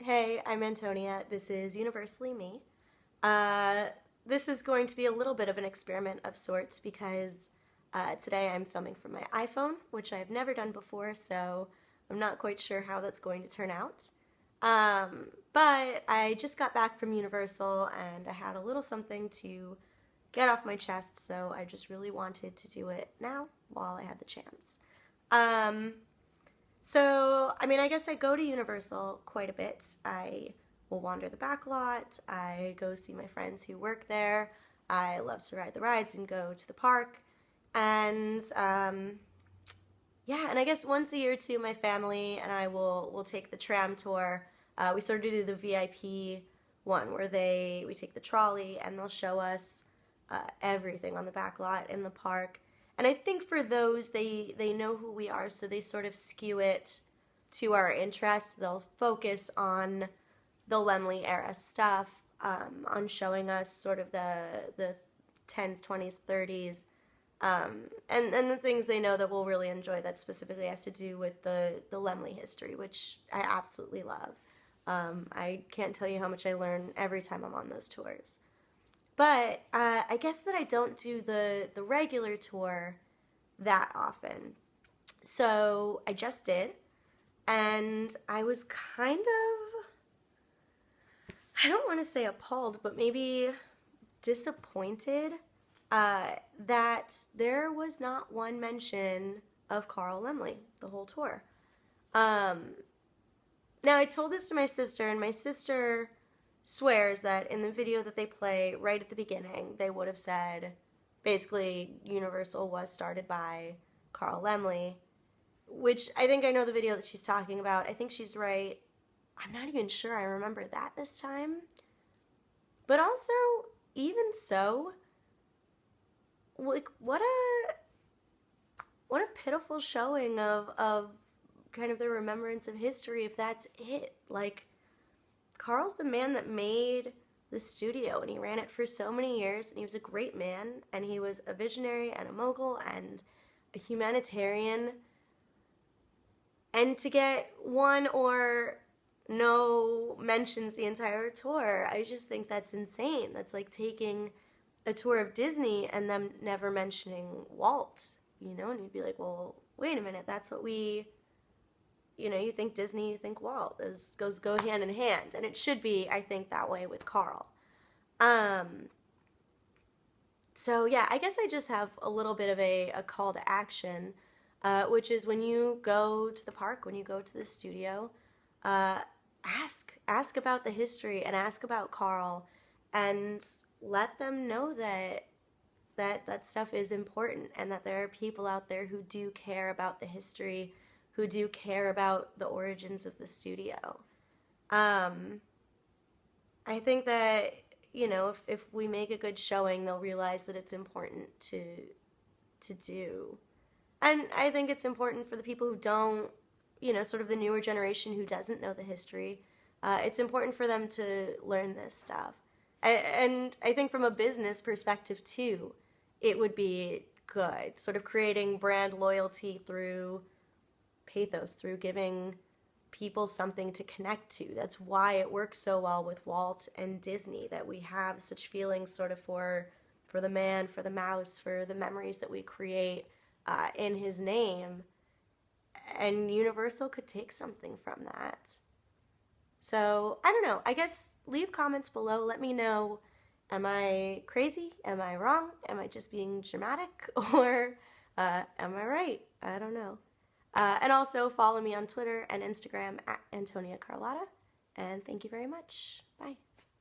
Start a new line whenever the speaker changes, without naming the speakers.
Hey, I'm Antonia. This is Universally Me. This is going to be a little bit of an experiment of sorts because today I'm filming from my iPhone, which I've never done before, so I'm not quite sure how that's going to turn out. But I just got back from Universal and I had a little something to get off my chest, so I just really wanted to do it now while I had the chance. Um, I guess I go to Universal quite a bit. I will wander the back lot. I go see my friends who work there. I love to ride the rides and go to the park. And yeah, and I guess once a year too, my family and I will take the tram tour. We sort of do the VIP one where we take the trolley and they'll show us everything on the back lot in the park. And I think for those, they know who we are, so they sort of skew it to our interests. They'll focus on the Laemmle era stuff, on showing us sort of the 10s, 20s, 30s, and the things they know that we'll really enjoy that specifically has to do with the Laemmle history, which I absolutely love. I can't tell you how much I learn every time I'm on those tours. But I guess that I don't do the regular tour that often. So I just did, and I was kind of, I don't want to say appalled, but maybe disappointed that there was not one mention of Carl Laemmle the whole tour. Now I told this to my sister, and my sister swears that in the video that they play right at the beginning, they would have said, basically, Universal was started by Carl Laemmle, which I think I know the video that she's talking about. I think she's right. I'm not even sure I remember that this time. But also, even so, like, what a pitiful showing of kind of the remembrance of history if that's it. Like, Carl's the man that made the studio, and he ran it for so many years, and he was a great man, and he was a visionary and a mogul and a humanitarian. And to get one or no mentions the entire tour, I just think that's insane. That's like taking a tour of Disney and them never mentioning Walt, and you'd be like, well, wait a minute, that's what you think Disney, you think Walt. Those go hand in hand. And it should be, I think, that way with Carl. So yeah, I guess I just have a little bit of a call to action, which is when you go to the park, when you go to the studio, ask about the history and ask about Carl, and let them know that stuff is important, and that there are people out there who do care about the history, who do care about the origins of the studio. I think that, if we make a good showing, they'll realize that it's important to do. And I think it's important for the people who don't, sort of the newer generation who doesn't know the history. It's important for them to learn this stuff. And I think from a business perspective, too, it would be good. Sort of creating brand loyalty through pathos, through giving people something to connect to. That's why it works so well with Walt and Disney, that we have such feelings sort of for the man, for the mouse, for the memories that we create in his name. And Universal could take something from that. So, I don't know. I guess leave comments below. Let me know, am I crazy? Am I wrong? Am I just being dramatic? Or am I right? I don't know. And also follow me on Twitter and Instagram at Antonia Carlotta. And thank you very much. Bye.